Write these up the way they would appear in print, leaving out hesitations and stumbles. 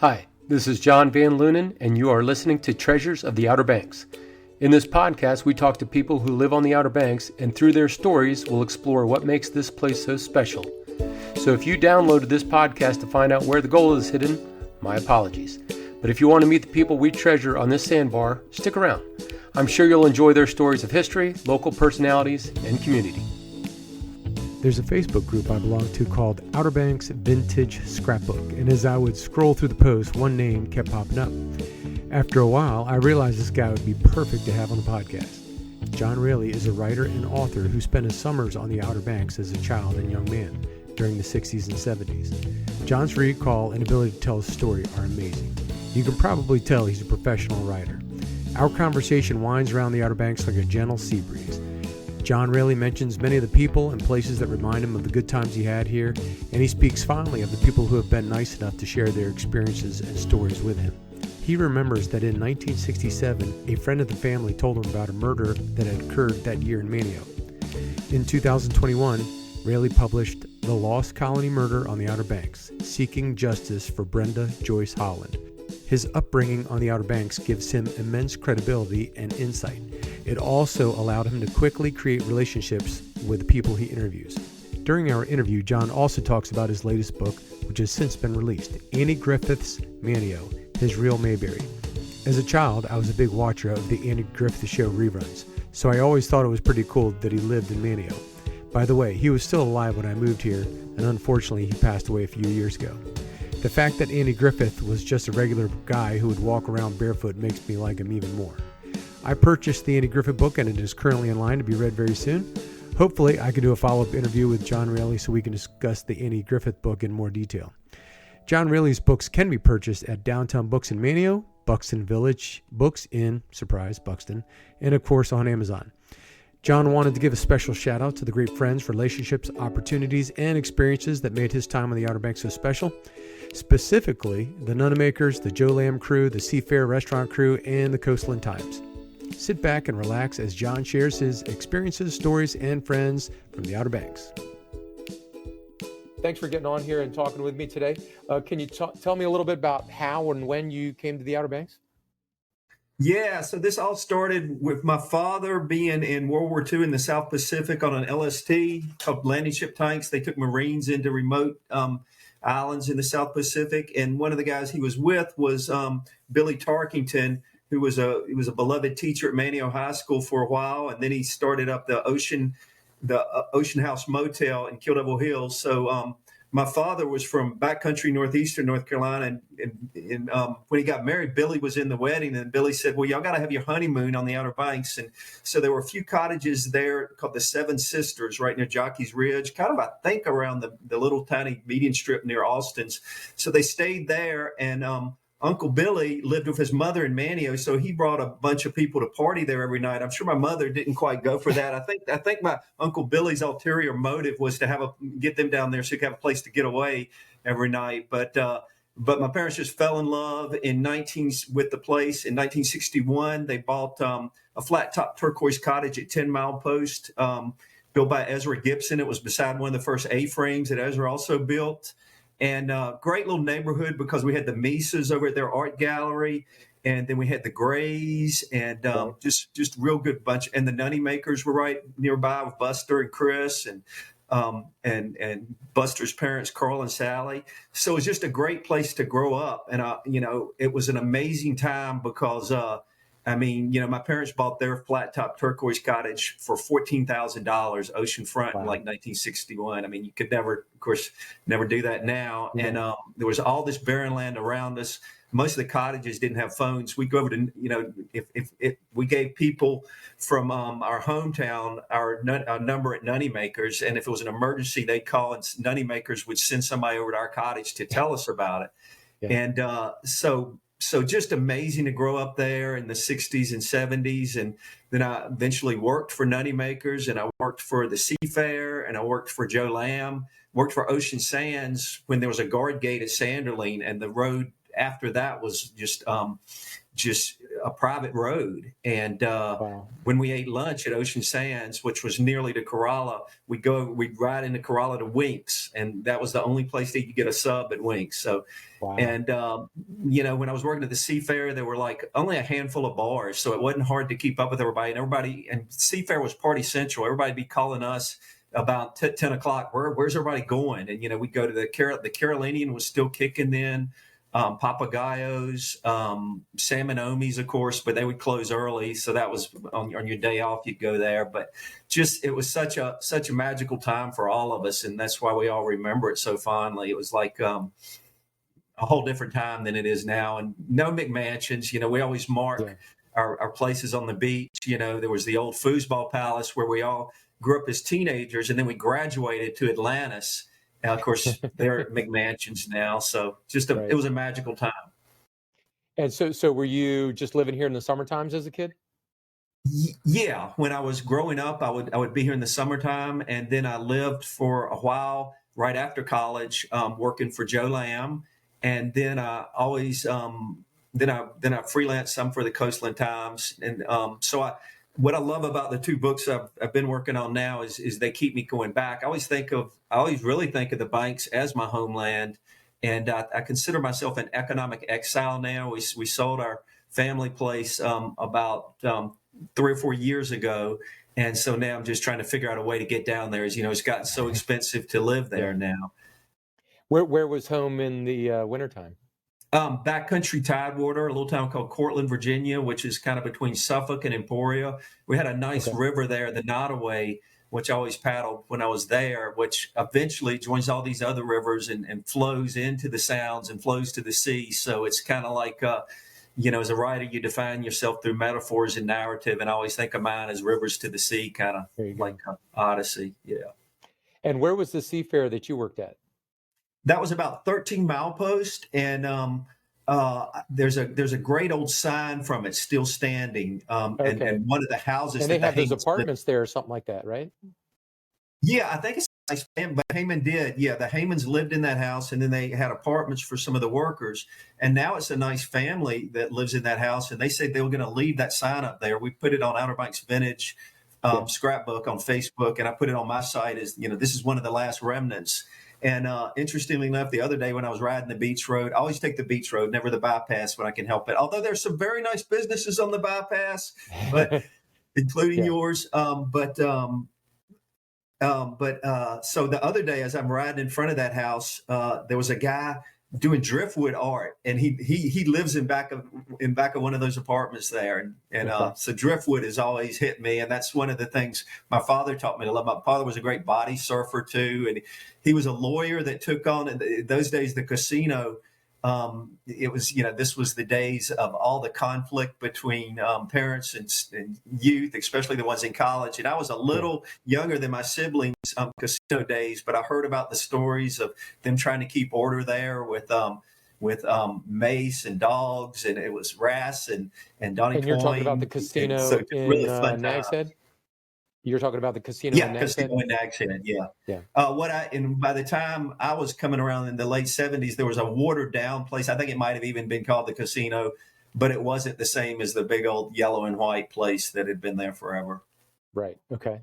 Hi, this is John Van Lunen, and you are listening to Treasures of the Outer Banks. In this podcast, we talk to people who live on the Outer Banks, and through their stories, we'll explore what makes this place so special. So if you downloaded this podcast to find out where the gold is hidden, my apologies. But if you want to meet the people we treasure on this sandbar, stick around. I'm sure you'll enjoy their stories of history, local personalities, and community. There's a Facebook group I belong to called Outer Banks Vintage Scrapbook, and as I would scroll through the posts, one name kept popping up. After a while, I realized this guy would be perfect to have on the podcast. John Railey is a writer and author who spent his summers on the Outer Banks as a child and young man during the 60s and 70s. John's recall and ability to tell his story are amazing. You can probably tell he's a professional writer. Our conversation winds around the Outer Banks like a gentle sea breeze. John Railey mentions many of the people and places that remind him of the good times he had here, and he speaks fondly of the people who have been nice enough to share their experiences and stories with him. He remembers that in 1967, a friend of the family told him about a murder that had occurred that year in Manteo. In 2021, Railey published The Lost Colony Murder on the Outer Banks, Seeking Justice for Brenda Joyce Holland. His upbringing on the Outer Banks gives him immense credibility and insight. It also allowed him to quickly create relationships with the people he interviews. During our interview, John also talks about his latest book, which has since been released, Andy Griffith's Manteo, His Real Mayberry. As a child, I was a big watcher of the Andy Griffith Show reruns, so I always thought it was pretty cool that he lived in Manteo. By the way, he was still alive when I moved here, and unfortunately he passed away a few years ago. The fact that Andy Griffith was just a regular guy who would walk around barefoot makes me like him even more. I purchased the Andy Griffith book, and it is currently in line to be read very soon. Hopefully, I can do a follow-up interview with John Railey so we can discuss the Andy Griffith book in more detail. John Railey's books can be purchased at Downtown Books in Manteo, Buxton Village Books in, surprise, Buxton, and of course on Amazon. John wanted to give a special shout out to the great friends, relationships, opportunities, and experiences that made his time on the Outer Banks so special. Specifically, the Nunnamakers, the Joe Lamb crew, the Seafair restaurant crew, and the Coastland Times. Sit back and relax as John shares his experiences, stories, and friends from the Outer Banks. Thanks for getting on here and talking with me today. Can you tell me a little bit about how and when you came to the Outer Banks? Yeah, so this all started with my father being in World War II in the South Pacific on an LST called landing ship tanks. They took Marines into remote islands in the South Pacific, and one of the guys he was with was Billy Tarkington, who was a beloved teacher at Manteo High School for a while, and then he started up the Ocean House Motel in Kill Devil Hills. So my father was from backcountry northeastern North Carolina, and when he got married, Billy was in the wedding, and Billy said, "Well, y'all got to have your honeymoon on the Outer Banks." And so there were a few cottages there called the Seven Sisters right near Jockey's Ridge, kind of, I think, around the little tiny median strip near Austin's. So they stayed there, and Uncle Billy lived with his mother in Manteo, so he brought a bunch of people to party there every night. I'm sure my mother didn't quite go for that. I think my Uncle Billy's ulterior motive was to get them down there so he could have a place to get away every night. But my parents just fell in love with the place. In 1961, they bought a flat top turquoise cottage at 10 Mile Post, built by Ezra Gibson. It was beside one of the first A-frames that Ezra also built. And great little neighborhood because we had the Mises over at their art gallery, and then we had the Grays, and just real good bunch. And the Nunnamakers were right nearby with Buster and Chris, and Buster's parents, Carl and Sally. So it was just a great place to grow up, and it was an amazing time because my parents bought their flat top turquoise cottage for $14,000 oceanfront in like 1961. I mean, you could never do that now. Yeah. And there was all this barren land around us. Most of the cottages didn't have phones. We'd go over to, if we gave people from our hometown our number at Nunnamakers, and if it was an emergency, they'd call, and Nunnamakers would send somebody over to our cottage to tell us about it. Yeah. And so just amazing to grow up there in the 60s and 70s. And then I eventually worked for Nunnamakers, and I worked for the Seafair, and I worked for Joe Lamb, worked for Ocean Sands when there was a guard gate at Sanderling, and the road after that was just a private road. And Wow. when we ate lunch at Ocean Sands, which was nearly to Corolla, we'd ride into Corolla to Winks, and that was the only place that you could get a sub at Winks. So, Wow. and when I was working at the Seafair, there were like only a handful of bars, so it wasn't hard to keep up with everybody. And Seafair was party central. Everybody'd be calling us about 10 o'clock. Where's everybody going? And we'd go to the Carolinian was still kicking then. Papagayos, Salmon Omis, of course, but they would close early, so that was on your day off you'd go there. But just it was such a magical time for all of us, and that's why we all remember it so fondly. It was like a whole different time than it is now, and no McMansions. We always mark Yeah. our places on the beach. There was the old foosball palace where we all grew up as teenagers, and then we graduated to Atlantis. Now, of course, they're at McMansions now. So Right. it was a magical time. And so were you just living here in the summer times as a kid? Yeah, when I was growing up, I would be here in the summertime, and then I lived for a while right after college, working for Joe Lamb, and then I always then I freelanced some for the Coastland Times, and what I love about the two books I've been working on now is they keep me going back. I always really think of the banks as my homeland, and I consider myself an economic exile now. We sold our family place about 3 or 4 years ago, and so now I'm just trying to figure out a way to get down there. As it's gotten so expensive to live there now. Where was home in the wintertime? Backcountry Tidewater, a little town called Cortland, Virginia, which is kind of between Suffolk and Emporia. We had a nice river there, the Nottoway, which I always paddled when I was there, which eventually joins all these other rivers and flows into the sounds and flows to the sea. So it's kind of like, as a writer, you define yourself through metaphors and narrative. And I always think of mine as rivers to the sea, kind of like Odyssey. Yeah. And where was the Seafair that you worked at? That was about 13 milepost, and there's a great old sign from it still standing. And one of the houses. And they have those apartments there or something like that, right? Yeah, I think it's nice. But Heyman did. Yeah, the Heymans lived in that house, and then they had apartments for some of the workers. And now it's a nice family that lives in that house, and they said they were going to leave that sign up there. We put it on Outer Banks Vintage scrapbook on Facebook, and I put it on my site as this is one of the last remnants. And interestingly enough, the other day when I was riding the beach road, I always take the beach road, never the bypass when I can help it. Although there's some very nice businesses on the bypass, but including yours. So the other day, as I'm riding in front of that house, there was a guy doing driftwood art, and he lives in back of one of those apartments there, and so driftwood has always hit me, and that's one of the things my father taught me to love. My father was a great body surfer too, and he was a lawyer that took on in those days the casino. It was this was the days of all the conflict between parents and youth, especially the ones in college, and I was a little younger than my siblings casino days, but I heard about the stories of them trying to keep order there with mace and dogs, and it was Rass and Donnie And you're Point. talking about the casino in really fun Nag's Head? You're talking about the casino in Nag's Head? Casino in Nag's Head, yeah. And by the time I was coming around in the late 70s, there was a watered down place. I think it might have even been called the Casino, but it wasn't the same as the big old yellow and white place that had been there forever. Right. Okay.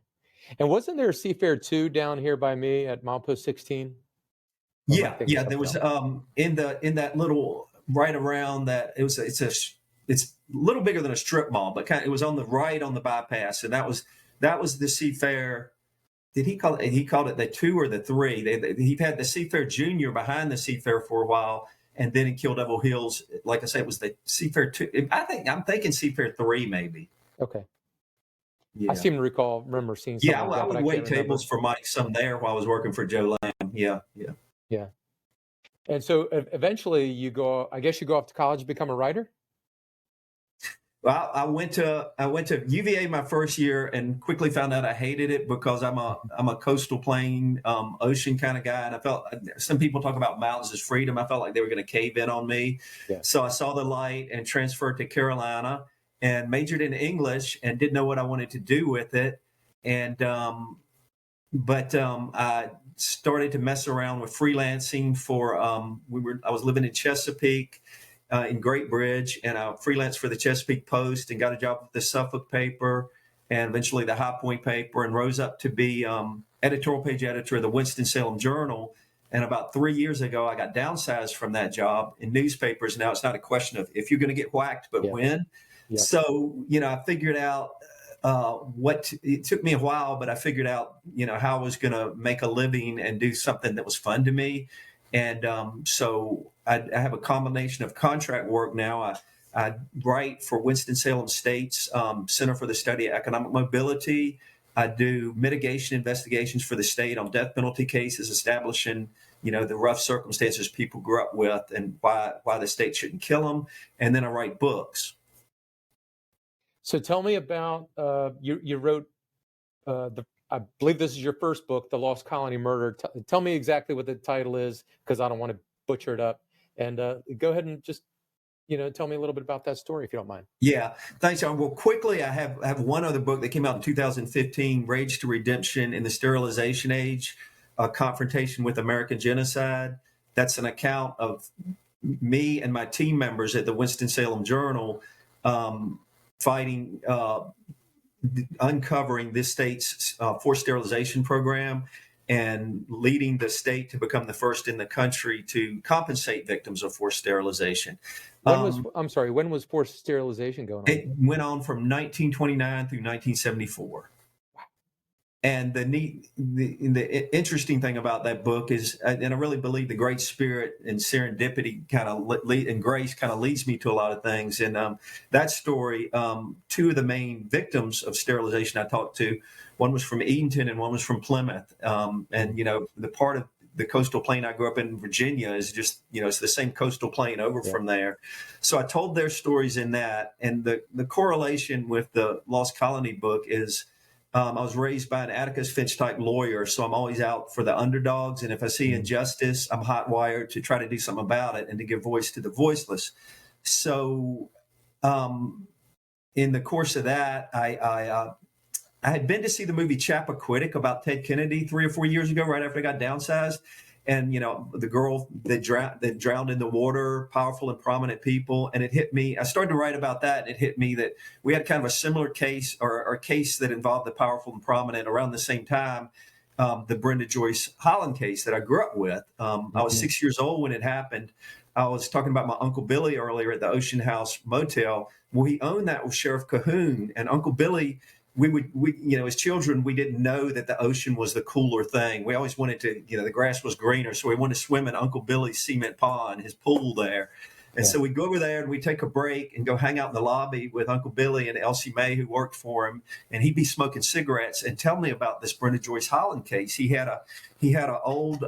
And wasn't there a Seafair 2 down here by me at milepost 16? Yeah. There was in that little right around that. It's a little bigger than a strip mall, but it was on the right on the bypass, and that was the Seafair. Did he call it? He called it the 2 or the 3. He had the Seafair Junior behind the Seafair for a while, and then in Kill Devil Hills, like I said, it was the Seafair 2. I'm thinking Seafair 3 maybe. Okay. Yeah. I seem to remember seeing something like that. I would wait tables for Mike some there while I was working for Joe Lamb. Yeah. And so eventually you go off to college to become a writer? Well, I went to UVA my first year and quickly found out I hated it because I'm a coastal plain, ocean kind of guy, and I felt some people talk about mountains as freedom. I felt like they were going to cave in on me, so I saw the light and transferred to Carolina and majored in English and didn't know what I wanted to do with it, and I started to mess around with freelancing for I was living in Chesapeake. in Great Bridge, and I freelanced for the Chesapeake Post and got a job with the Suffolk paper and eventually the High Point paper, and rose up to be editorial page editor of the Winston-Salem Journal. And about 3 years ago, I got downsized from that job in newspapers. Now it's not a question of if you're going to get whacked, but when. Yeah. So, I figured out it took me a while, but I figured out, how I was going to make a living and do something that was fun to me. And so I have a combination of contract work now. I write for Winston-Salem State's Center for the Study of Economic Mobility. I do mitigation investigations for the state on death penalty cases, establishing, the rough circumstances people grew up with and why the state shouldn't kill them. And then I write books. So tell me about, you wrote, I believe this is your first book, The Lost Colony Murder. Tell me exactly what the title is, because I don't want to butcher it up. And go ahead and just, tell me a little bit about that story, if you don't mind. Yeah, thanks, John. Well, quickly, I have one other book that came out in 2015, Rage to Redemption in the Sterilization Age, A Confrontation with American Genocide. That's an account of me and my team members at the Winston-Salem Journal fighting, uncovering this state's forced sterilization program and leading the state to become the first in the country to compensate victims of forced sterilization. When was forced sterilization going on? It went on from 1929 through 1974. And the interesting thing about that book is, and I really believe the great spirit and serendipity and grace kind of leads me to a lot of things. And that story, two of the main victims of sterilization I talked to, one was from Edenton and one was from Plymouth. And, the part of the coastal plain I grew up in Virginia is just, it's the same coastal plain over from there. So I told their stories in that. And the correlation with the Lost Colony book is, I was raised by an Atticus Finch type lawyer, so I'm always out for the underdogs. And if I see injustice, I'm hot wired to try to do something about it and to give voice to the voiceless. So in the course of that, I had been to see the movie Chappaquiddick about Ted Kennedy 3 or 4 years ago, right after I got downsized. And, the girl that drowned in the water, powerful and prominent people. And it hit me. I started to write about that. And it hit me that we had kind of a similar case or a case that involved the powerful and prominent around the same time, the Brenda Joyce Holland case that I grew up with. I was 6 years old when it happened. I was talking about my Uncle Billy earlier at the Ocean House Motel. Well, he owned that with Sheriff Cahoon. And Uncle Billy, we as children, we didn't know that the ocean was the cooler thing. We always wanted to, the grass was greener. So we wanted to swim in Uncle Billy's cement pond, his pool there. And so we'd go over there and we'd take a break and go hang out in the lobby with Uncle Billy and Elsie Mae, who worked for him. And he'd be smoking cigarettes and tell me about this Brenda Joyce Holland case. He had one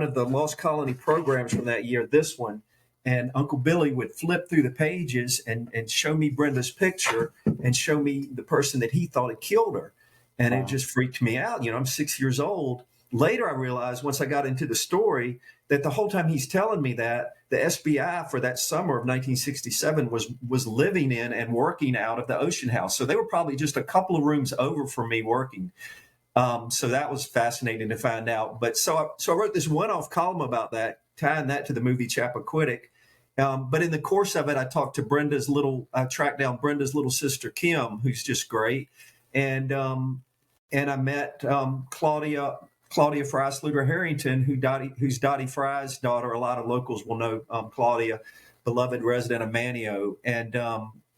of the Lost Colony programs from that year, this one. And Uncle Billy would flip through the pages and show me Brenda's picture and show me the person that he thought had killed her. And It just freaked me out. I'm 6 years old. Later, I realized once I got into the story that the whole time he's telling me that, the SBI for that summer of 1967 was living in and working out of the Ocean House. So they were probably just a couple of rooms over from me working. So that was fascinating to find out. But so I wrote this one-off column about that, tying that to the movie Chappaquiddick. But in the course of it, I tracked down Brenda's little sister, Kim, who's just great. And I met Claudia Freisluter Harrington, who's Dottie Fry's daughter. A lot of locals will know Claudia, beloved resident of Manteo. And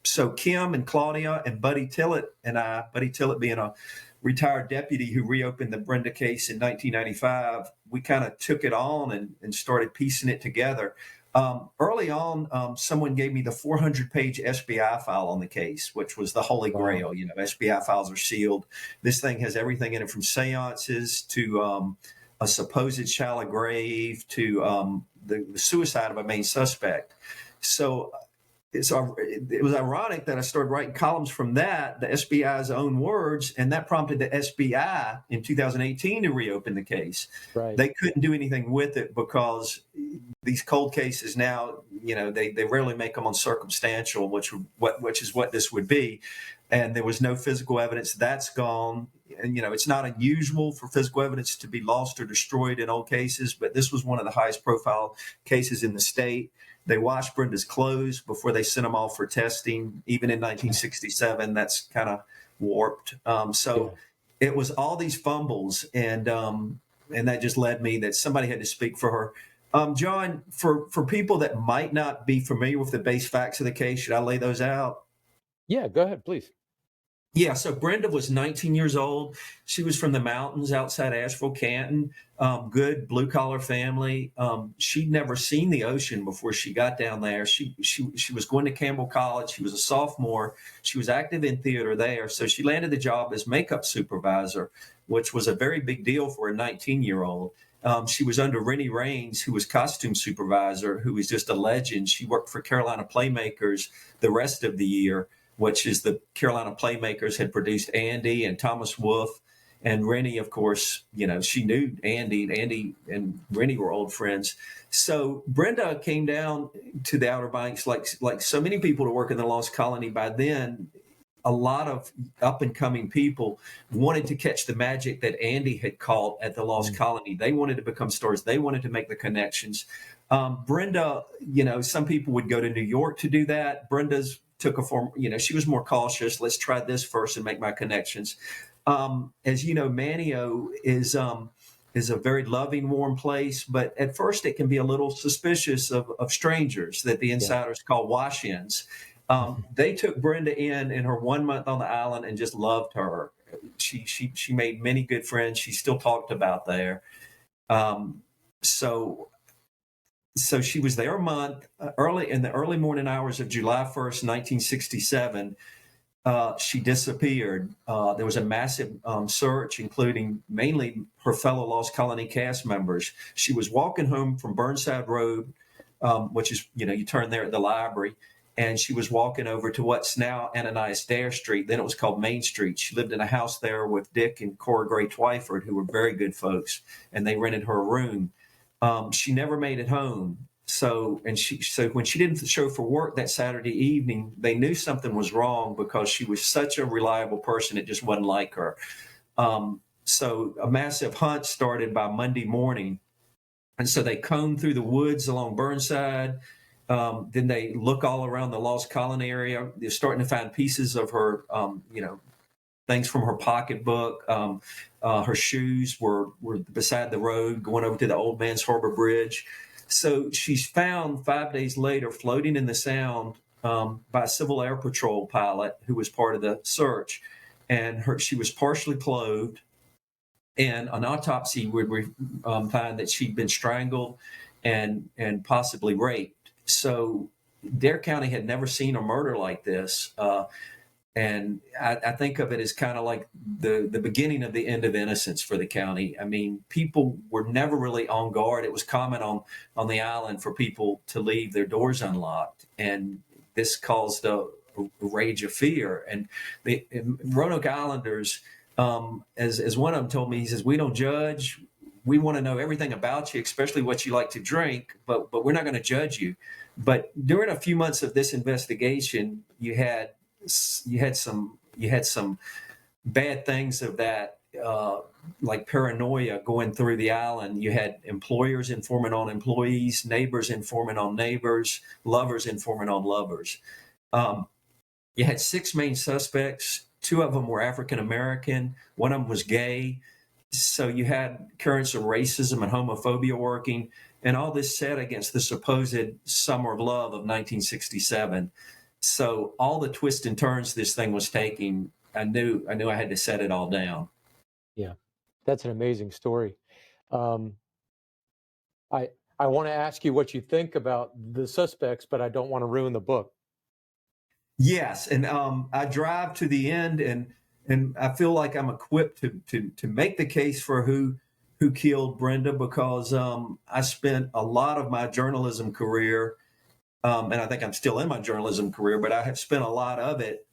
so Kim and Claudia and Buddy Tillett being a retired deputy who reopened the Brenda case in 1995, we kind of took it on and started piecing it together. Early on, someone gave me the 400-page SBI file on the case, which was the holy grail. SBI files are sealed. This thing has everything in it, from seances to a supposed shallow grave to the suicide of a main suspect. So it was ironic that I started writing columns from that, the SBI's own words, and that prompted the SBI in 2018 to reopen the case. Right. They couldn't do anything with it because these cold cases now, they rarely make them on circumstantial, which is what this would be. And there was no physical evidence. That's gone. and it's not unusual for physical evidence to be lost or destroyed in old cases, but this was one of the highest profile cases in the state. They washed Brenda's clothes before they sent them off for testing. Even in 1967, that's kind of warped. So it was all these fumbles, and that just led me that somebody had to speak for her. John, for people that might not be familiar with the base facts of the case, should I lay those out? Yeah, go ahead, please. Yeah, so Brenda was 19 years old. She was from the mountains outside Asheville, Canton. Good blue collar family. She'd never seen the ocean before she got down there. She was going to Campbell College. She was a sophomore. She was active in theater there, so she landed the job as makeup supervisor, which was a very big deal for a 19-year-old. She was under Rennie Raines, who was costume supervisor, who was just a legend. She worked for Carolina Playmakers the rest of the year, which is the Carolina Playmakers had produced Andy and Thomas Wolfe. And Rennie, of course, she knew Andy. Andy and Rennie were old friends. So Brenda came down to the Outer Banks like so many people to work in the Lost Colony. By then, a lot of up-and-coming people wanted to catch the magic that Andy had caught at the Lost Colony. They wanted to become stars. They wanted to make the connections. Brenda, some people would go to New York to do that. Brenda's took a form, she was more cautious. Let's try this first and make my connections. As you know, Manteo is a very loving, warm place, but at first it can be a little suspicious of strangers that the insiders call wash-ins. They took Brenda in her 1 month on the island and just loved her. She made many good friends. She still talked about there. So she was there a month. Early in the early morning hours of July 1st, 1967, she disappeared. There was a massive search, including mainly her fellow Lost Colony cast members. She was walking home from Burnside Road, which is, you turn there at the library, and she was walking over to what's now Ananias Dare Street. Then it was called Main Street. She lived in a house there with Dick and Cora Gray Twyford, who were very good folks, and they rented her a room. She never made it home. So when she didn't show for work that Saturday evening, they knew something was wrong because she was such a reliable person. It just wasn't like her. So a massive hunt started by Monday morning. And so they combed through the woods along Burnside. Then they look all around the Lost Colony area. They're starting to find pieces of her, things from her pocketbook. Her shoes were beside the road going over to the Old Man's Harbor Bridge. So she's found 5 days later floating in the Sound by a Civil Air Patrol pilot who was part of the search. And she was partially clothed. And an autopsy would find that she'd been strangled and possibly raped. So Dare County had never seen a murder like this. And I think of it as kind of like the beginning of the end of innocence for the county. I mean, people were never really on guard. It was common on the island for people to leave their doors unlocked. And this caused a rage of fear. And the Roanoke Islanders, as one of them told me, he says, "We don't judge. We want to know everything about you, especially what you like to drink, but we're not going to judge you." But during a few months of this investigation, you had some bad things of that, like paranoia going through the island. You had employers informing on employees, neighbors informing on neighbors, lovers informing on lovers. You had 6 main suspects. 2 of them were African American. 1 of them was gay. So you had currents of racism and homophobia working, and all this set against the supposed summer of love of 1967. So all the twists and turns this thing was taking, I knew I had to set it all down. Yeah, that's an amazing story. I want to ask you what you think about the suspects, but I don't want to ruin the book. Yes, and I drive to the end, and I feel like I'm equipped to make the case for who killed Brenda, because I spent a lot of my journalism career. And I think I'm still in my journalism career, but I have spent a lot of it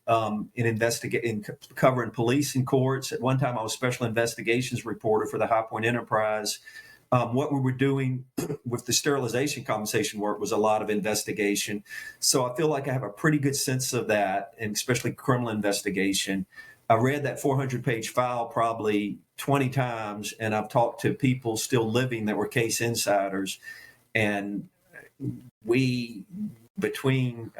in covering police and courts. At one time, I was special investigations reporter for the High Point Enterprise. What we were doing with the sterilization compensation work was a lot of investigation. So I feel like I have a pretty good sense of that, and especially criminal investigation. I read that 400-page file probably 20 times, and I've talked to people still living that were case insiders. And we, between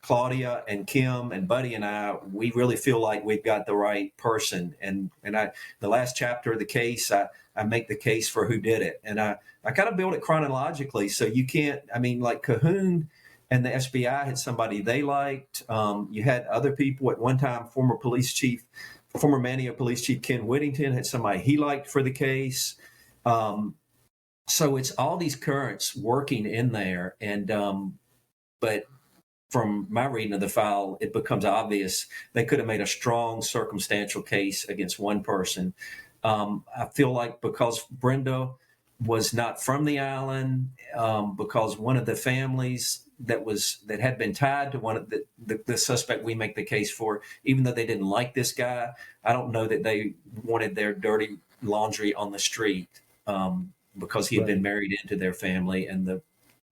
Claudia and Kim and Buddy and I, we really feel like we've got the right person. And the last chapter of the case, I make the case for who did it. And I kind of build it chronologically. So you can't, I mean, like Cahoon and the FBI had somebody they liked. You had other people at one time, former Manteo Police Chief Ken Whittington had somebody he liked for the case. So it's all these currents working in there. And, but from my reading of the file, it becomes obvious they could have made a strong circumstantial case against one person. I feel like because Brenda was not from the island, because one of the families that had been tied to one of the suspect we make the case for, even though they didn't like this guy, I don't know that they wanted their dirty laundry on the street, because he had been married into their family, and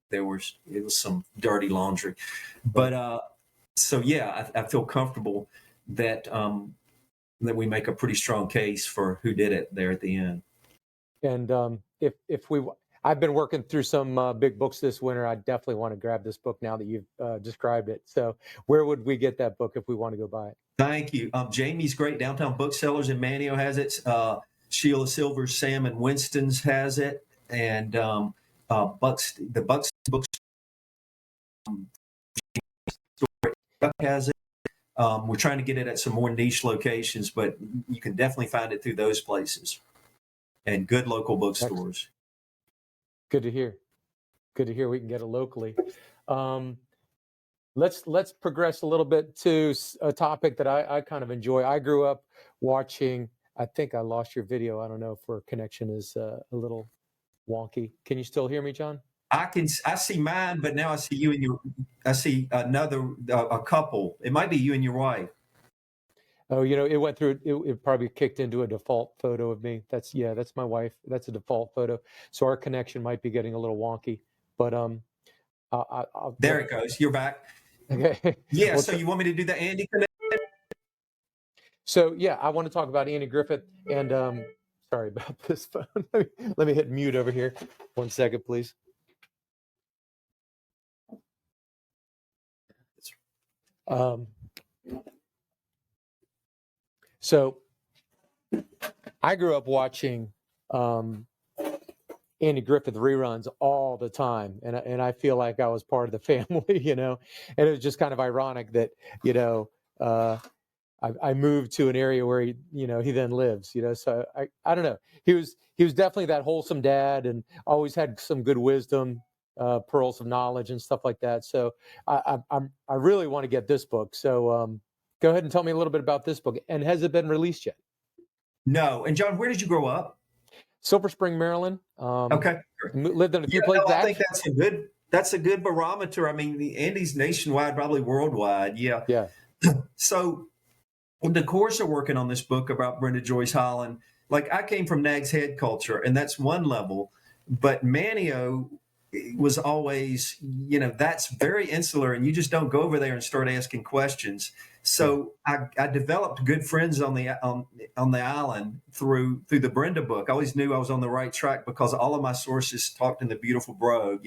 it was some dirty laundry. But so yeah, I feel comfortable that that we make a pretty strong case for who did it there at the end. And I've been working through some big books this winter. I definitely want to grab this book now that you've described it. So where would we get that book if we want to go buy it? Thank you. Jamie's great Downtown Booksellers in Manteo has it. Sheila Silver's Sam and Winston's has it. And the Bucks books has it. We're trying to get it at some more niche locations, but you can definitely find it through those places and good local bookstores. Good to hear. Good to hear we can get it locally. Let's progress a little bit to a topic that I kind of enjoy. I grew up watching, I think I lost your video. I don't know if our connection is a little wonky. Can you still hear me, John? I see mine, but now I see you and I see a couple. It might be you and your wife. Oh, it went through, it probably kicked into a default photo of me. That's my wife. That's a default photo. So our connection might be getting a little wonky, but there it goes. You're back. Okay. Yeah. So you want me to do the Andy connection? So yeah, I want to talk about Andy Griffith, and sorry about this phone. Let me hit mute over here. 1 second, please. So I grew up watching Andy Griffith reruns all the time, and I feel like I was part of the family, and it was just kind of ironic that I moved to an area where he then lives, so I don't know. He was definitely that wholesome dad, and always had some good wisdom, pearls of knowledge and stuff like that. So I really want to get this book. So go ahead and tell me a little bit about this book. And has it been released yet? No. And John, where did you grow up? Silver Spring, Maryland. Okay. Lived in a few places. I think that's a good barometer. I mean, Andy's nationwide, probably worldwide. Yeah. Yeah. So in the course of working on this book about Brenda Joyce Holland, like I came from Nag's Head culture, and that's one level, but Manteo was always, that's very insular, and you just don't go over there and start asking questions. So I developed good friends on the island through the Brenda book. I always knew I was on the right track because all of my sources talked in the beautiful brogue.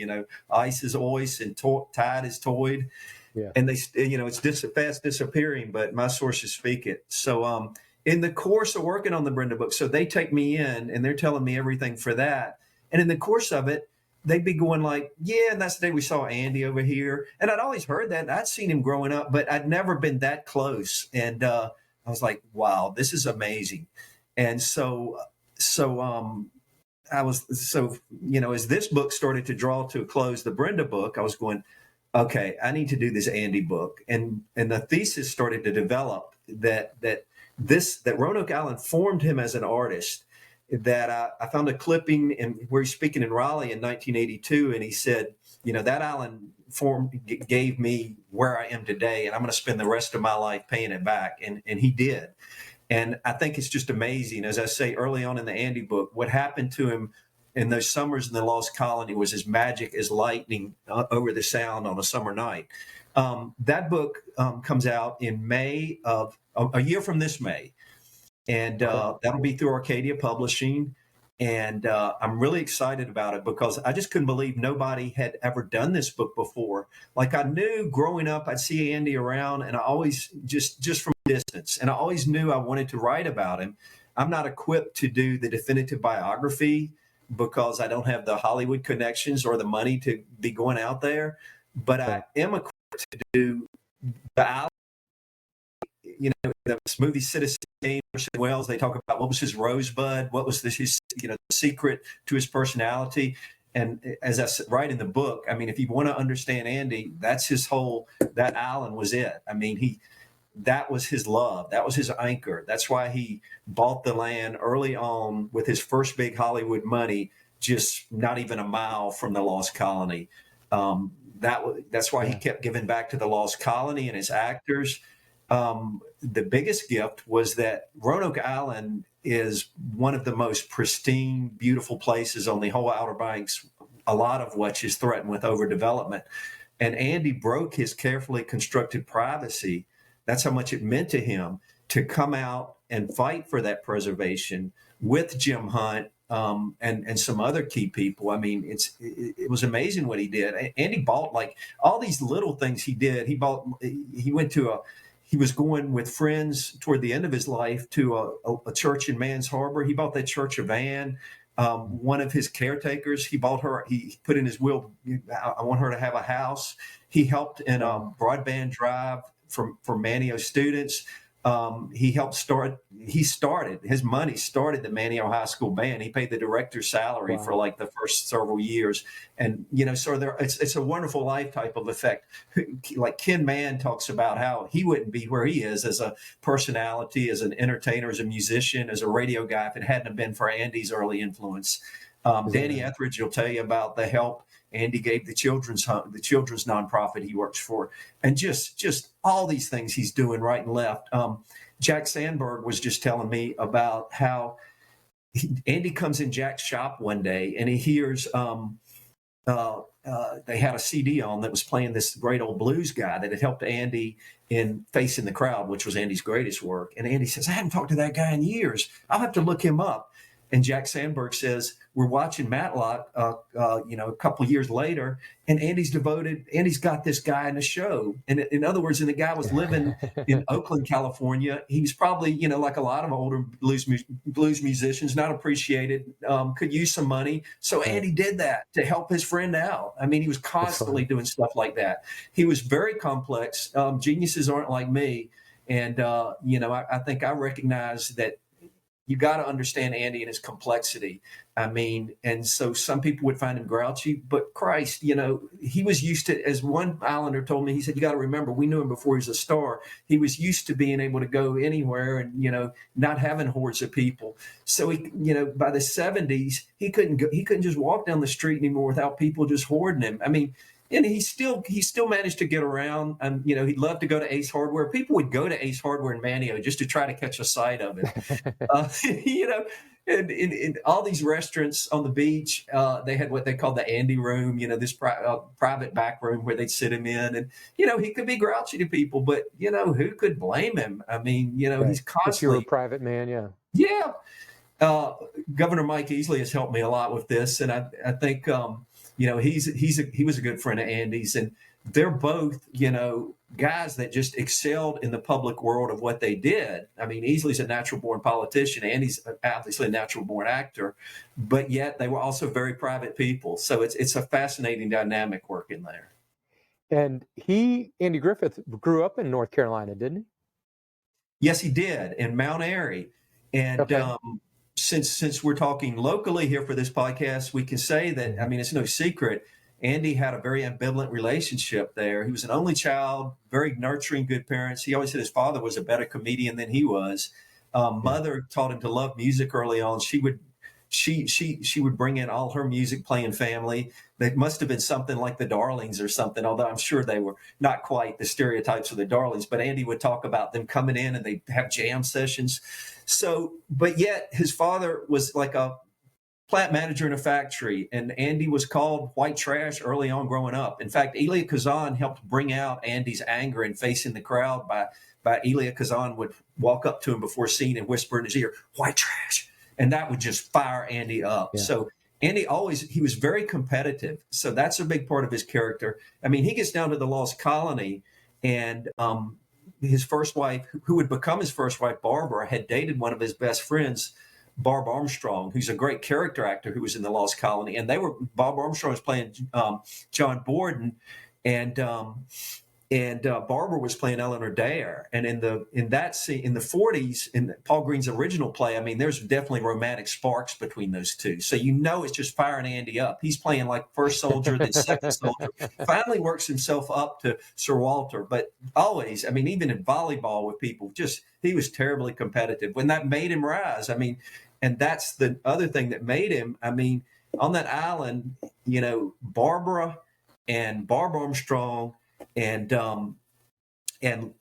Ice is ois and tide is toid. Yeah. And they, it's fast disappearing, but my sources speak it. So in the course of working on the Brenda book, so they take me in and they're telling me everything for that. And in the course of it, they'd be going like, yeah, and that's the day we saw Andy over here. And I'd always heard that. I'd seen him growing up, but I'd never been that close. And I was like, wow, this is amazing. And so as this book started to draw to a close, the Brenda book, I was going, okay, I need to do this Andy book. And the thesis started to develop that Roanoke Island formed him as an artist. That I found a clipping where he's speaking in Raleigh in 1982, and he said, that island gave me where I am today, and I'm going to spend the rest of my life paying it back. And he did. And I think it's just amazing. As I say early on in the Andy book, what happened to him in those summers in the Lost Colony was as magic as lightning over the Sound on a summer night. That book comes out in May of a year from this May, and that'll be through Arcadia Publishing. And I'm really excited about it because I just couldn't believe nobody had ever done this book before. Like, I knew growing up, I'd see Andy around, and I always just from a distance, and I always knew I wanted to write about him. I'm not equipped to do the definitive biography because I don't have the Hollywood connections or the money to be going out there, but I am equipped to do the, the movie Citizen Kane, Wells. They talk about what was his rosebud, what was his secret to his personality. And as I write in the book, I mean, if you want to understand Andy, that's his whole, that island was it. I mean, that was his love. That was his anchor. That's why he bought the land early on with his first big Hollywood money, just not even a mile from the Lost Colony. That's why he kept giving back to the Lost Colony and his actors. The biggest gift was that Roanoke Island is one of the most pristine, beautiful places on the whole Outer Banks, a lot of which is threatened with overdevelopment. And Andy broke his carefully constructed privacy. That's how much it meant to him to come out and fight for that preservation with Jim Hunt and some other key people. I mean, it was amazing what he did. Andy bought like all these little things he did. He was going with friends toward the end of his life to a church in Mans Harbor. He bought that church a van. One of his caretakers, he put in his will, I want her to have a house. He helped in a broadband drive for Manteo students. His money started the Manteo High School band. He paid the director's salary for like the first several years. And, so it's a wonderful life type of effect. Like Ken Mann talks about how he wouldn't be where he is as a personality, as an entertainer, as a musician, as a radio guy, if it hadn't have been for Andy's early influence. Danny Etheridge will tell you about the help Andy gave the children's nonprofit he works for, and just all these things he's doing right and left. Jack Sandberg was just telling me about how Andy comes in Jack's shop one day and he hears they had a CD on that was playing this great old blues guy that had helped Andy in Facing the Crowd, which was Andy's greatest work. And Andy says, I haven't talked to that guy in years. I'll have to look him up. And Jack Sandberg says, we're watching Matlock, a couple of years later, and Andy's got this guy in the show. And in other words, and the guy was living in Oakland, California. He was probably, like a lot of older blues musicians, not appreciated, could use some money. So Andy did that to help his friend out. I mean, he was constantly doing stuff like that. He was very complex. Geniuses aren't like me. And, I think I recognize that you got to understand Andy and his complexity. I mean, and so some people would find him grouchy, but Christ, he was used to, as one Islander told me, he said, you got to remember, we knew him before he was a star. He was used to being able to go anywhere and, not having hordes of people. So he, by the 70s, he couldn't just walk down the street anymore without people just hoarding him. I mean, and he still managed to get around. He'd love to go to Ace Hardware. People would go to Ace Hardware in Manteo just to try to catch a sight of it. And in all these restaurants on the beach, they had what they called the Andy room, this private back room where they'd sit him in. And, he could be grouchy to people, but, who could blame him? I mean, he's constantly. If you're a private man, yeah. Yeah. Governor Mike Easley has helped me a lot with this. And I think, he was a good friend of Andy's, and they're both, guys that just excelled in the public world of what they did. I mean, Easley's a natural born politician. Andy's obviously a natural born actor, but yet they were also very private people. So it's a fascinating dynamic working there. And Andy Griffith, grew up in North Carolina, didn't he? Yes, he did, in Mount Airy. And okay. Since we're talking locally here for this podcast, we can say that, I mean, it's no secret, Andy had a very ambivalent relationship there. He was an only child, very nurturing, good parents. He always said his father was a better comedian than he was. Mother taught him to love music early on. She would bring in all her music playing family. That must have been something like the Darlings or something, although I'm sure they were not quite the stereotypes of the Darlings. But Andy would talk about them coming in and they'd have jam sessions. So, but yet his father was like a plant manager in a factory, and Andy was called white trash early on growing up. In fact, Elia Kazan helped bring out Andy's anger and facing the crowd by Elia Kazan would walk up to him before scene and whisper in his ear, white trash. And that would just fire Andy up. Yeah. So Andy he was very competitive. So that's a big part of his character. I mean, he gets down to the Lost Colony, and his first wife, who would become his first wife, Barbara, had dated one of his best friends, Barb Armstrong, who's a great character actor who was in the Lost Colony. And Bob Armstrong was playing John Borden, and Barbara was playing Eleanor Dare. And in that scene, in the 40s, in Paul Green's original play, I mean, there's definitely romantic sparks between those two. So it's just firing Andy up. He's playing like first soldier, then second soldier. Finally works himself up to Sir Walter. But always, I mean, even in volleyball with people, he was terribly competitive. When that made him rise, I mean, and that's the other thing that made him, I mean, on that island, Barbara and Barb Armstrong and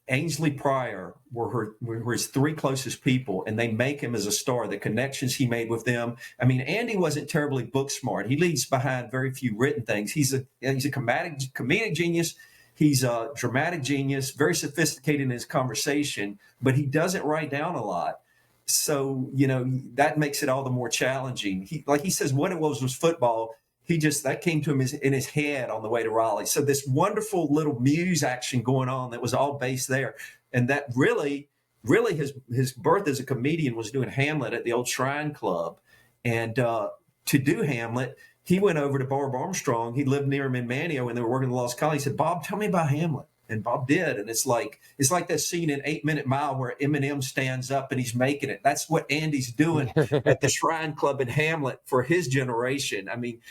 Ainsley Pryor were his three closest people, and they make him as a star. The connections he made with them. I mean, Andy wasn't terribly book smart. He leaves behind very few written things. He's a comedic genius. He's a dramatic genius, very sophisticated in his conversation, but he doesn't write down a lot. So, that makes it all the more challenging. He says, what it was football. That came to him in his head on the way to Raleigh. So this wonderful little muse action going on that was all based there. And that really his birth as a comedian was doing Hamlet at the old Shrine Club. And to do Hamlet, he went over to Barb Armstrong. He lived near him in Manteo when they were working in the Lost Colony. He said, Bob, tell me about Hamlet. And Bob did. And it's like that scene in 8 Minute Mile where Eminem stands up and he's making it. That's what Andy's doing at the Shrine Club in Hamlet for his generation. I mean,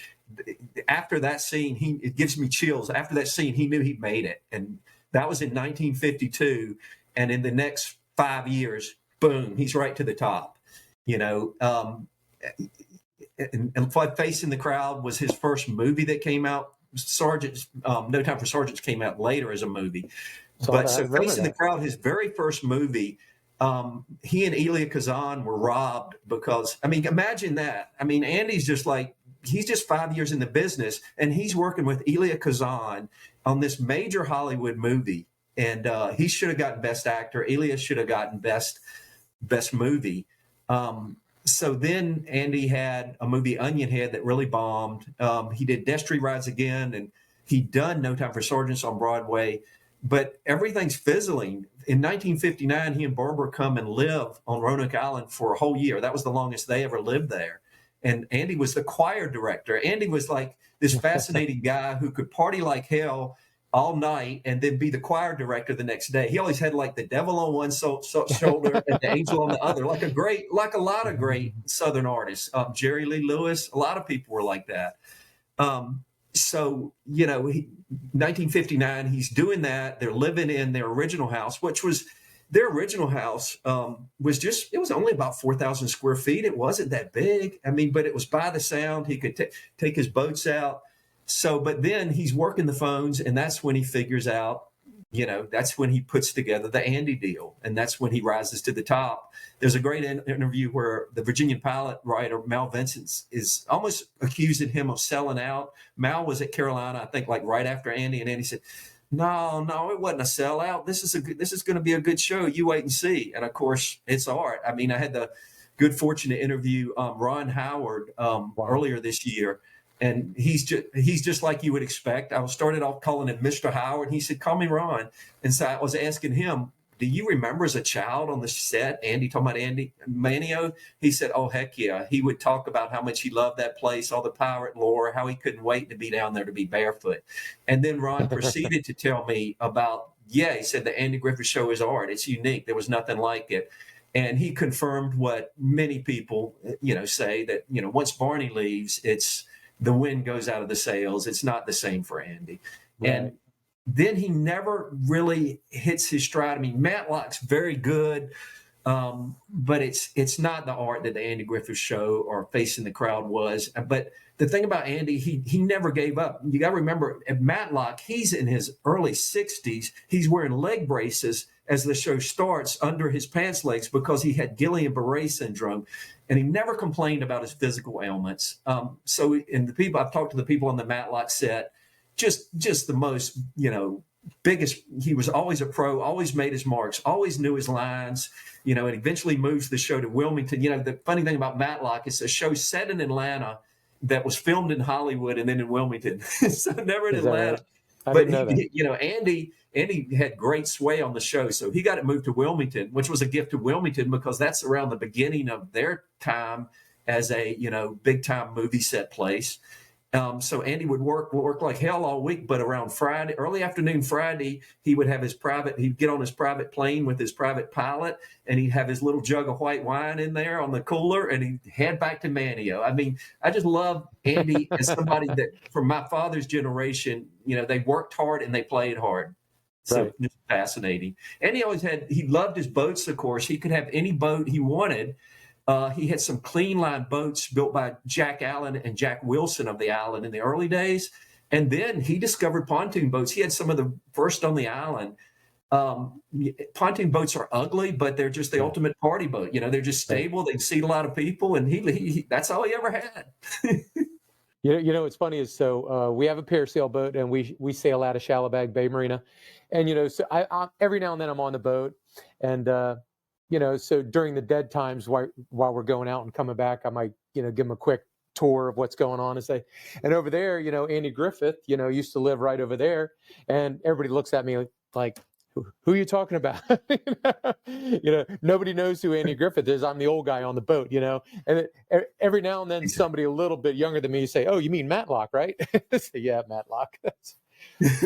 after that scene, it gives me chills. After that scene, he knew he'd made it. And that was in 1952. And in the next 5 years, boom, he's right to the top. And Facing the Crowd was his first movie that came out. No Time for Sergeants came out later as a movie. Facing the Crowd, his very first movie, he and Elia Kazan were robbed because, I mean, imagine that. I mean, Andy's he's just 5 years in the business, and he's working with Elia Kazan on this major Hollywood movie. And he should have gotten Best Actor. Elia should have gotten Best Movie. So then Andy had a movie, Onion Head, that really bombed. He did Destry Rides Again, and he'd done No Time for Sergeants on Broadway. But everything's fizzling. In 1959, he and Barbara come and live on Roanoke Island for a whole year. That was the longest they ever lived there. And Andy was the choir director. Andy was like this fascinating guy who could party like hell all night and then be the choir director the next day. He always had like the devil on one shoulder and the angel on the other, like a lot of great Southern artists. Jerry Lee Lewis, a lot of people were like that. 1959, he's doing that. They're living in their original house, which was their original house it was only about 4,000 square feet. It wasn't that big. I mean, but it was by the Sound. He could take his boats out. So, but then he's working the phones, and that's when he figures out, that's when he puts together the Andy deal, and that's when he rises to the top. There's a great interview where the Virginian pilot writer, Mal Vincent, is almost accusing him of selling out. Mal was at Carolina, I think, like right after Andy, and Andy said, No, it wasn't a sellout. This is going to be a good show. You wait and see. And of course, it's art. I mean, I had the good fortune to interview Ron Howard earlier this year, and he's just like you would expect. I started off calling him Mr. Howard. He said, "Call me Ron." And so I was asking him, "Do you remember as a child on the set, Andy talking about Andy Manteo?" He said, "Oh, heck yeah." He would talk about how much he loved that place, all the pirate lore, how he couldn't wait to be down there to be barefoot. And then Ron proceeded to tell me about, he said the Andy Griffith Show is art. It's unique. There was nothing like it. And he confirmed what many people, say that, once Barney leaves, the wind goes out of the sails. It's not the same for Andy. Right. And then he never really hits his stride. I mean, Matlock's very good, but it's not the art that the Andy Griffith Show or Facing the Crowd was. But the thing about Andy, he never gave up. You got to remember, at Matlock, he's in his early 60s. He's wearing leg braces as the show starts under his pants legs because he had Guillain-Barré syndrome, and he never complained about his physical ailments. And the people I've talked to, the people on the Matlock set, just the most, biggest. He was always a pro, always made his marks, always knew his lines, and eventually moves the show to Wilmington. The funny thing about Matlock is a show set in Atlanta that was filmed in Hollywood and then in Wilmington. So never in Atlanta. Right? I But didn't know that. Andy had great sway on the show, so he got it moved to Wilmington, which was a gift to Wilmington because that's around the beginning of their time as a big time movie set place. So Andy would work like hell all week, but around Friday, early afternoon Friday, he'd get on his private plane with his private pilot, and he'd have his little jug of white wine in there on the cooler, and he'd head back to Manteo. I mean, I just love Andy as somebody that from my father's generation, they worked hard and they played hard. So Right. It's fascinating. And he loved his boats, of course. He could have any boat he wanted. He had some clean line boats built by Jack Allen and Jack Wilson of the island in the early days. And then he discovered pontoon boats. He had some of the first on the island. Pontoon boats are ugly, but they're just the ultimate party boat. They're just stable. They seat a lot of people. And he that's all he ever had. What's funny is we have a parasail boat and we sail out of Shallowbag Bay Marina, and so I every now and then I'm on the boat, and so during the dead times while we're going out and coming back, I might give them a quick tour of what's going on and over there, Andy Griffith, used to live right over there, and everybody looks at me like, who are you talking about? Nobody knows who Andy Griffith is. I'm the old guy on the boat, and every now and then somebody a little bit younger than me say, oh, you mean Matlock, right? I say, yeah, Matlock.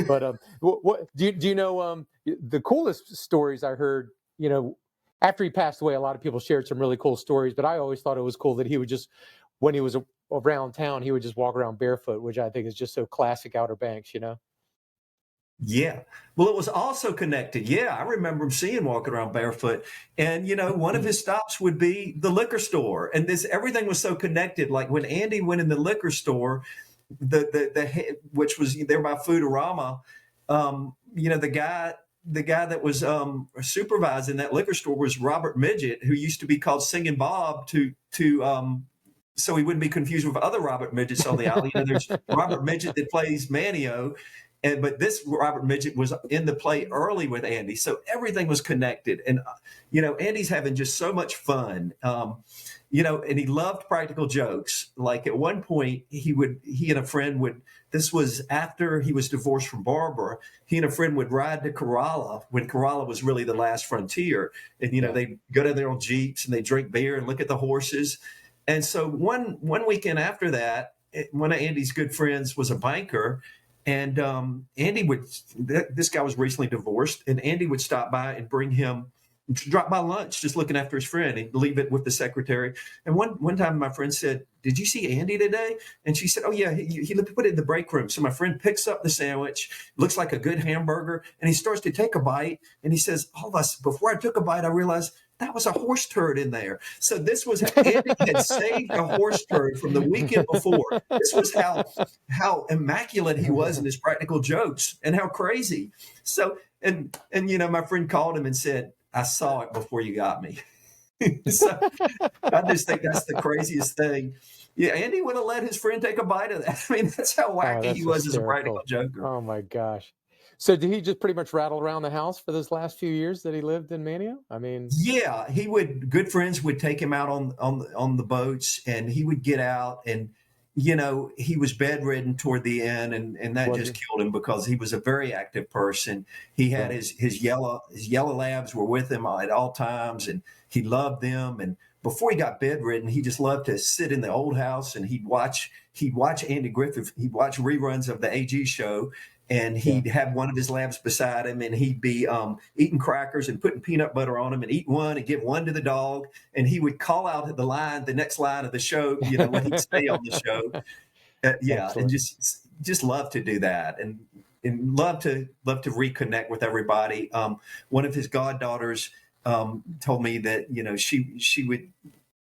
But what do you know? The coolest stories I heard, after he passed away, a lot of people shared some really cool stories, but I always thought it was cool that he would just, when he was around town, he would just walk around barefoot, which I think is just so classic Outer Banks, Yeah. Well, it was also connected. Yeah, I remember him seeing walking around barefoot. And, one of his stops would be the liquor store. And everything was so connected. Like when Andy went in the liquor store, which was there by Foodorama, the guy that was supervising that liquor store was Robert Midget, who used to be called Singing Bob so he wouldn't be confused with other Robert Midgets on the island. There's Robert Midget that plays Manteo, but this Robert Midget was in the play early with Andy, so everything was connected. And Andy's having just so much fun. And he loved practical jokes. Like at one point, he and a friend would. This was after he was divorced from Barbara. He and a friend would ride to Corolla when Corolla was really the last frontier. And they go to their own jeeps and they drink beer and look at the horses. And so one weekend after that, one of Andy's good friends was a banker. And this guy was recently divorced, and Andy would stop by and drop by lunch, just looking after his friend, and leave it with the secretary. And one time my friend said, did you see Andy today? And she said, oh yeah, he put it in the break room. So my friend picks up the sandwich, looks like a good hamburger, and he starts to take a bite. And he says, before I took a bite, I realized that was a horse turd in there. So this was Andy had saved a horse turd from the weekend before. This was how immaculate he was in his practical jokes and how crazy. So and my friend called him and said, I saw it before you got me. So I just think that's the craziest thing. Yeah, Andy would have let his friend take a bite of that. I mean, that's how wacky he was as a practical joker. Oh my gosh. So did he just pretty much rattle around the house for those last few years that he lived in Manteo? I mean, yeah, good friends would take him out on the boats, and he would get out, and he was bedridden toward the end, and that just killed him because he was a very active person. He had his yellow labs were with him at all times, and he loved them. And before he got bedridden, he just loved to sit in the old house, and he'd watch Andy Griffith. He'd watch reruns of the AG show. And he'd have one of his labs beside him, and he'd be eating crackers and putting peanut butter on them, and eat one and give one to the dog. And he would call out the next line of the show, what he'd say on the show. And just love to do that, and love to reconnect with everybody. One of his goddaughters told me that she would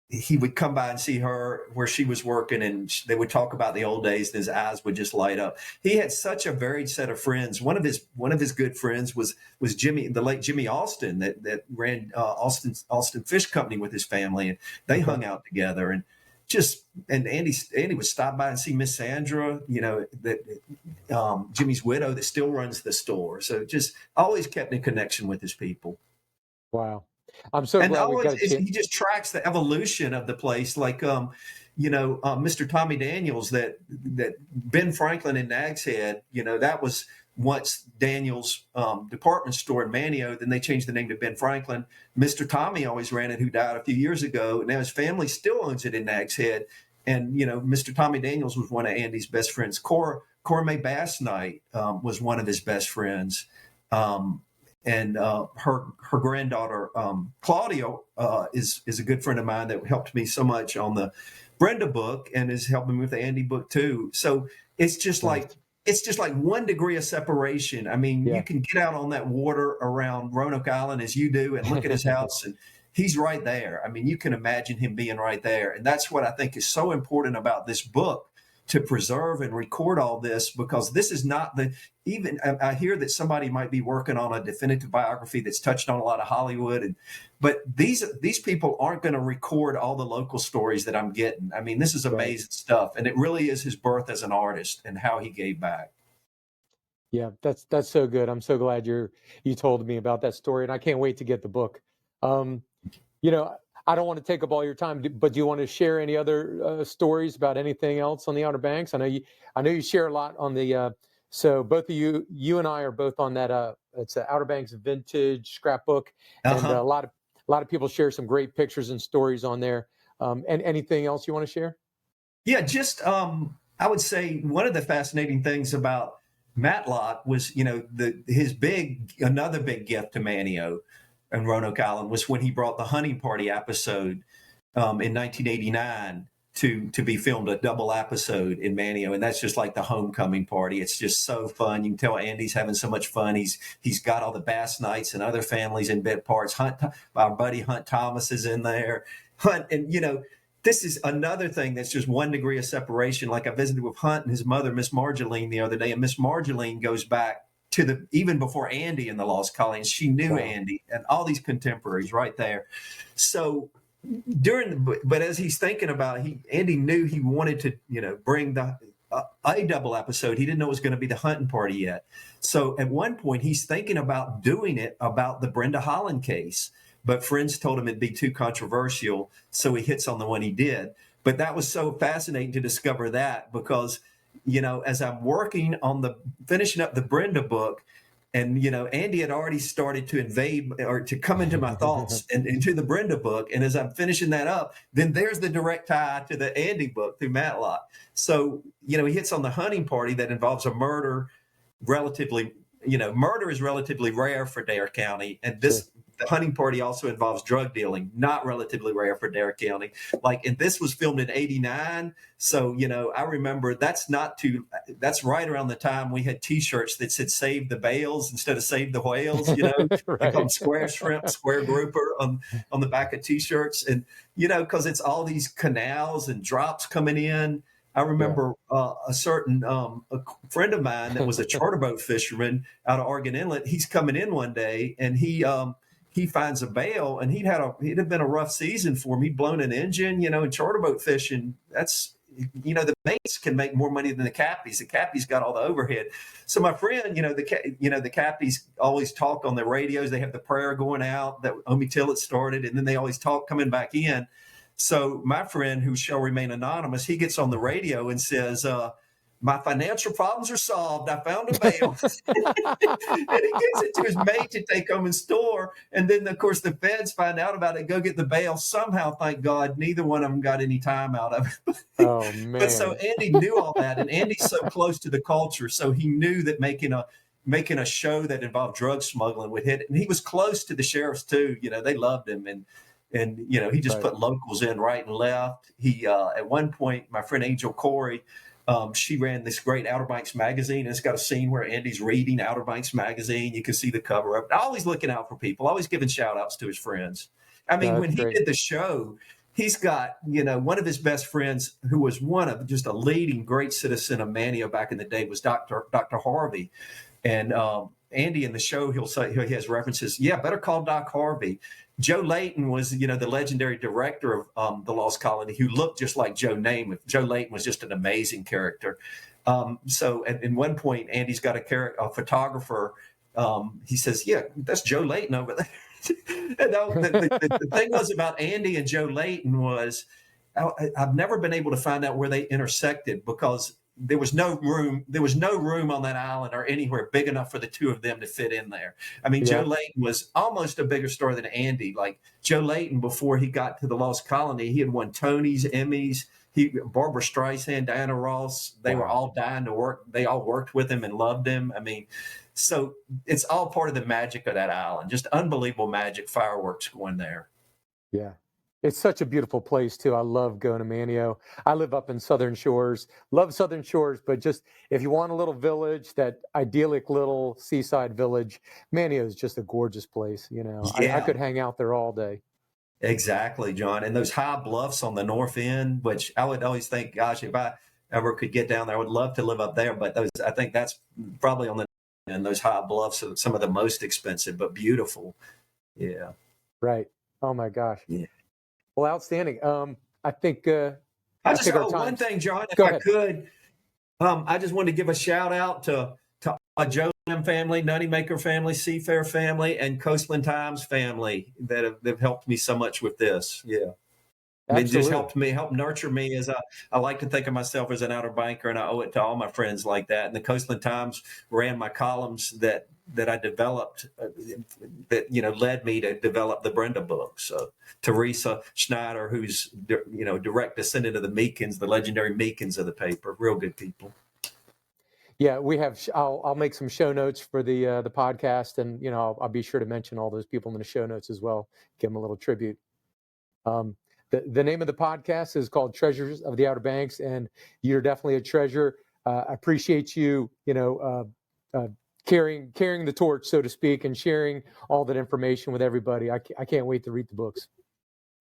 he would come by and see her where she was working, and they would talk about the old days, and his eyes would just light up. He had such a varied set of friends. One of his good friends was Jimmy, the late Jimmy Austin, that ran Austin Fish Company with his family, and they hung out together. And Andy would stop by and see Miss Sandra, Jimmy's widow that still runs the store. So just always kept in connection with his people. Wow. I'm so glad we got a chance. He just tracks the evolution of the place, like Mr. Tommy Daniels, that Ben Franklin in Nag's Head. That was once Daniels' department store in Manteo. Then they changed the name to Ben Franklin. Mr. Tommy always ran it, who died a few years ago. Now his family still owns it in Nag's Head. And Mr. Tommy Daniels was one of Andy's best friends. Cora May Bass Knight was one of his best friends. And her granddaughter, Claudia, is a good friend of mine that helped me so much on the Brenda book and is helping me with the Andy book too. So it's just like 1 degree of separation. I mean, You can get out on that water around Roanoke Island as you do and look at his house, and he's right there. I mean, you can imagine him being right there. And that's what I think is so important about this book, to preserve and record all this, because this is not I hear that somebody might be working on a definitive biography that's touched on a lot of Hollywood, but these people aren't going to record all the local stories that I'm getting. I mean, this is amazing stuff, and it really is his birth as an artist and how he gave back. Yeah, that's so good. I'm so glad you told me about that story, and I can't wait to get the book. I don't want to take up all your time, but do you want to share any other stories about anything else on the Outer Banks? I know you share a lot on the. So both of you and I are both on that. It's an Outer Banks vintage scrapbook, and a lot of people share some great pictures and stories on there. And anything else you want to share? Yeah, just I would say one of the fascinating things about Matlock was, another big gift to Manteo and Roanoke Island was when he brought the hunting party episode in 1989 to be filmed, a double episode in Manteo. And that's just like the homecoming party. It's just so fun. You can tell Andy's having so much fun. He's got all the Bass Knights and other families in bit parts. Our buddy Hunt Thomas is in there. Hunt, and this is another thing that's just 1 degree of separation. Like I visited with Hunt and his mother, Miss Marjoline, the other day, and Miss Marjoline goes back to even before Andy and the Lost Colonies. She knew Andy and all these contemporaries right there. So but as he's thinking about it, Andy knew he wanted to, bring a double episode. He didn't know it was going to be the hunting party yet. So at one point he's thinking about doing it about the Brenda Holland case, but friends told him it'd be too controversial. So he hits on the one he did. But that was so fascinating to discover that, because as I'm working on finishing up the Brenda book, and, Andy had already started to invade or to come into my thoughts and into the Brenda book. And as I'm finishing that up, then there's the direct tie to the Andy book through Matlock. So, he hits on the hunting party that involves a murder. Murder is relatively rare for Dare County. And the hunting party also involves drug dealing, not relatively rare for Dare County. And this was filmed in 89. So, I remember that's right around the time we had T-shirts that said "Save the Bales" instead of "Save the Whales," Right. They call them square shrimp, square grouper on the back of T-shirts. And, because it's all these canals and drops coming in. I remember a certain a friend of mine that was a charter boat fisherman out of Oregon Inlet. He's coming in one day, and he finds a bale, and it had been a rough season for him. He'd blown an engine, in charter boat fishing. That's, the mates can make more money than the cappies. The cappies got all the overhead. So my friend, the cappies always talk on the radios. They have the prayer going out that Omi Tillett started, and then they always talk coming back in. So my friend, who shall remain anonymous, he gets on the radio and says, "My financial problems are solved. I found a bale." And he gives it to his mate to take home and store. And then, of course, the feds find out about it, go get the bale. Somehow, thank God, neither one of them got any time out of it. Oh, man. But so Andy knew all that. And Andy's so close to the culture. So he knew that making a show that involved drug smuggling would hit it. And he was close to the sheriffs, too. They loved him. And he just put locals in right and left. He at one point, my friend Angel Corey, she ran this great Outer Banks magazine, and it's got a scene where Andy's reading Outer Banks magazine. You can see the cover up. Always looking out for people, always giving shout outs to his friends. I mean, when he did the show, he's got, one of his best friends who was one of just a leading great citizen of Manteo back in the day was Dr. Harvey. And Andy in the show, he'll say, he has references, yeah, better call Doc Harvey. Joe Layton was, the legendary director of the Lost Colony who looked just like Joe Namath. Joe Layton was just an amazing character. So at one point, Andy's got a photographer. He says, yeah, that's Joe Layton over there. And the thing was about Andy and Joe Layton was I've never been able to find out where they intersected because there was no room. There was no room on that island or anywhere big enough for the two of them to fit in there. I mean, Joe Layton was almost a bigger star than Andy. Like Joe Layton, before he got to the Lost Colony, he had won Tonys, Emmys. Barbara Streisand, Diana Ross, they were all dying to work. They all worked with him and loved him. I mean, so it's all part of the magic of that island. Just unbelievable magic, fireworks going there. Yeah. It's such a beautiful place, too. I love going to Manteo. I live up in Southern Shores. Love Southern Shores, but just if you want a little village, that idyllic little seaside village, Manteo is just a gorgeous place. I could hang out there all day. Exactly, John. And those high bluffs on the north end, which I would always think, gosh, if I ever could get down there, I would love to live up there. But I think that's probably on the end. Those high bluffs are some of the most expensive, but beautiful. Yeah. Right. Oh, my gosh. Yeah. Well, outstanding. I think I just one thing, John, if I could. I just wanted to give a shout out to Joe Lim family, Nutty Maker family, Seafair family, and Coastland Times family that have helped me so much with this. Yeah. It just helped nurture me as I like to think of myself as an outer banker, and I owe it to all my friends like that. And the Coastland Times ran my columns that I developed that, led me to develop the Brenda book. So Teresa Schneider, who's, direct descendant of the Meekins, the legendary Meekins of the paper, real good people. Yeah, we have. I'll make some show notes for the podcast, and I'll be sure to mention all those people in the show notes as well. Give them a little tribute. The name of the podcast is called Treasures of the Outer Banks, and you're definitely a treasure. I appreciate you, carrying the torch, so to speak, and sharing all that information with everybody. I can't wait to read the books.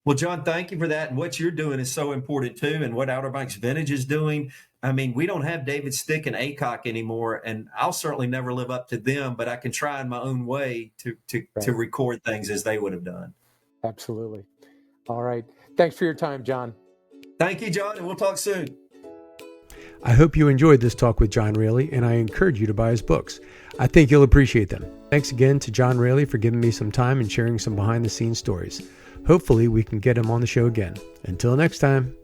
Well, John, thank you for that. And what you're doing is so important too. And what Outer Banks Vintage is doing. I mean, we don't have David Stick and ACOC anymore, and I'll certainly never live up to them, but I can try in my own way to record things as they would have done. Absolutely. All right. Thanks for your time, John. Thank you, John, and we'll talk soon. I hope you enjoyed this talk with John Railey, and I encourage you to buy his books. I think you'll appreciate them. Thanks again to John Railey for giving me some time and sharing some behind-the-scenes stories. Hopefully, we can get him on the show again. Until next time.